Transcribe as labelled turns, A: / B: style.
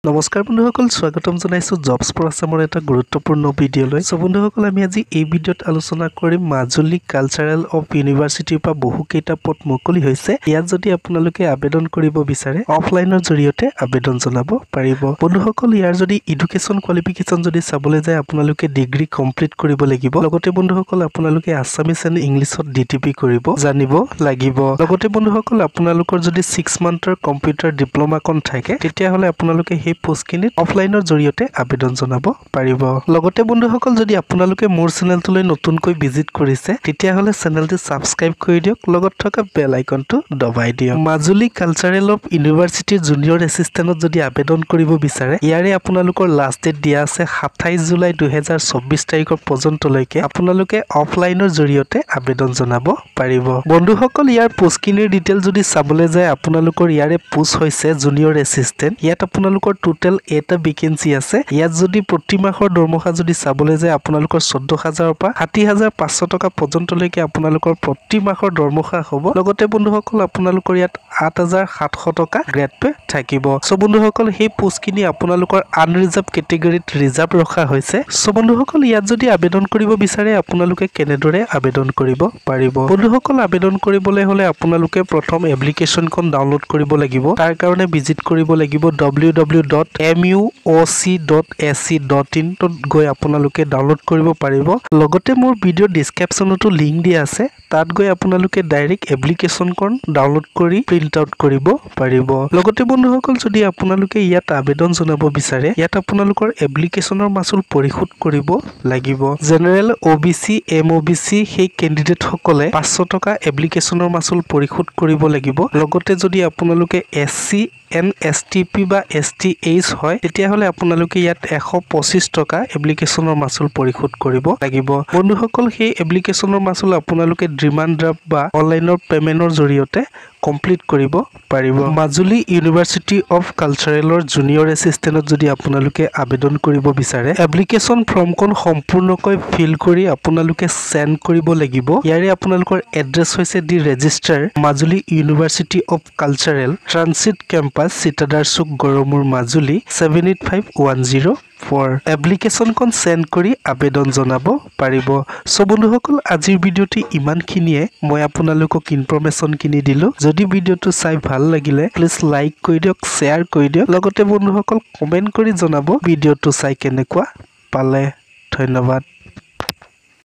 A: নমস্কাৰ বন্ধুসকল স্বাগতম জনাইছো জবছ ফৰ আসামৰ এটা গুৰুত্বপূৰ্ণ ভিডিঅ'লৈ সো বন্ধুসকল আমি আজি এই ভিডিঅ'ত আলোচনা কৰিম মাজুলী কালচাৰেল অফ ইউনিভাৰ্চিটিৰ পৰা বহু কেইটা পদ মুকলি হৈছে ইয়াত যদি আপোনালোকে আবেদন কৰিব বিচাৰে অফলাইনৰ জৰিয়তে আবেদন জনাব পাৰিব বন্ধুসকল ইয়াৰ যদি এডুকেশ্যন কোৱালিফিকেশ্যন যদি চাবলৈ যায় আপোনালোকে ডিগ্ৰী কমপ্লিট কৰিব লাগিব লগতে বন্ধুসকল আপোনালোকে আসামিজ এণ্ড ইংলিছত ডিটিপি কৰিব জানিব লাগিব লগতে বন্ধুসকল আপোনালোকৰ যদি 6 মান্থৰ কম্পিউটাৰ ডিপ্লোমা কোন থাকে তেতিয়া হলে আপোনালোকে এই পোষ্টখিনিত অফলাইনৰ জৰিয়তে আবেদন জনাব পাৰিব লগতে বন্ধুসকল যদি আপোনালোকে মোৰ চেনেলটোলৈ নতুনকৈ ভিজিট কৰিছে তেতিয়া হলে চেনেলটো সাবস্ক্ৰাইব কৰি দিয়ক লগত থকা বেল আইকনটো দবাই দিয়ক মাজুলী কালচাৰেল অফ ইউনিভাৰ্চিটিৰ জুনিয়ৰ এসিস্টেন্টত যদি আবেদন কৰিব বিচাৰে ইয়াৰে আপোনালোকৰ লাষ্ট ডেট দিয়া আছে 27 জুলাই 2024 তাৰিখৰ পৰ্যন্তলৈকে আপোনালোকে অফলাইনৰ জৰিয়তে আবেদন জনাব পাৰিব বন্ধুসকল ইয়াৰ পোষ্টখিনিৰ ডিটেইল যদি চাবলৈ যায় আপোনালোকৰ ইয়াৰে পোষ্ট হৈছে জুনিয়ৰ এসিস্টেন্ট ইয়াত আপোনালোকৰ টোটাল এটা ভেকেন্সি আছে ইয়াত যদি প্ৰতি মাহৰ দৰমহা যদি চাবলৈ যায় আপোনালোকৰ 14000 পৰা 60500 টকা পৰ্যন্তলৈকে আপোনালোকৰ প্ৰতি মাহৰ দৰমহা হ'ব লগতে বন্ধুসকল আপোনালোকৰ ইয়াত 8700 টকা গ্ৰেড পে থাকিব সো বন্ধুসকল এই পোষ্টখিনি আপোনালোকৰ আনৰিজাৰ্ভ কেটেগৰীত ৰিজাৰ্ভ ৰখা হৈছে সো বন্ধুসকল ইয়াত যদি আবেদন কৰিব বিচাৰে আপোনালোকে কেনেদৰে আবেদন কৰিব পাৰিব বন্ধুসকল আবেদন কৰিবলৈ হলে আপোনালোকে প্ৰথম এপ্লিকেশনখন ডাউনলোড কৰিব লাগিব তাৰ কাৰণে ভিজিট কৰিব লাগিব www.muoc.ac.in ত গৈ আপোনালোকে ডাউনলোড কৰিব পাৰিব লগতে মোৰ ভিডিও ডেসক্ৰিপচনতো লিংক দিয়া আছে তাত গৈ আপোনালোকে ডাইৰেক্ট এপ্লিকেশনখন ডাউনলোড কৰি প্ৰিন্ট আউট কৰিব পাৰিব লগতে বন্ধুসকল যদি আপোনালোকে ইয়াত আবেদন জনাব বিচাৰে ইয়াত আপোনালোকৰ এপ্লিকেশনৰ মাসুল পৰিশোধ কৰিব লাগিব জেনাৰেল ওবিসি এমওবিসি সেই ক্যান্ডিডেট সকলে 500 টকা এপ্লিকেশনৰ মাসুল পৰিশোধ কৰিব লাগিব লগতে যদি আপোনালোকে এসসি এনএসটিপি বা এসটিএইচ হয় তেতিয়া হলে আপোনালোকে ইয়াত 125 টকা এপ্লিকেশনৰ মাসুল পৰিশোধ কৰিব লাগিব বন্ধুসকল সেই এপ্লিকেশনৰ মাসুল আপোনালোকে ডিমান্ড ড্ৰাফট বা অনলাইনৰ পেমেন্টৰ জৰিয়তে কমপ্লিট কৰিব পাৰিব মাজুলী ইউনিভাৰ্চিটি অফ কালচাৰেলৰ জুনিয়ৰ এসিস্টেন্টত যদি আপোনালোকে আবেদন কৰিব বিচাৰে এপ্লিকেশন ফৰ্মখন সম্পূৰ্ণকৈ ফিল কৰি আপোনালোকে সেন্ড কৰিব লাগিব ইয়াৰে আপোনালোকৰ এড্ৰেছ হৈছে the registrar Majuli university of cultural transit campus Chitadar Chuk Garmur Majuli 78510 এপ্লিকেশনখন send কৰি আবেদন জনাব পাৰিব সো বন্ধুসকল আজিৰ ভিডিওটি ইমানখিনিয়ে মই আপোনালোকক ইনফৰমেশন কিনি দিলো যদি ভিডিওটো চাই ভাল লাগিলে প্লিজ লাইক কৰি দিয়ক শেয়াৰ কৰি দিয়ক লগতে বন্ধুসকল কমেন্ট কৰি জনাব ভিডিওটো চাই কেনেকুৱা পালে ধন্যবাদ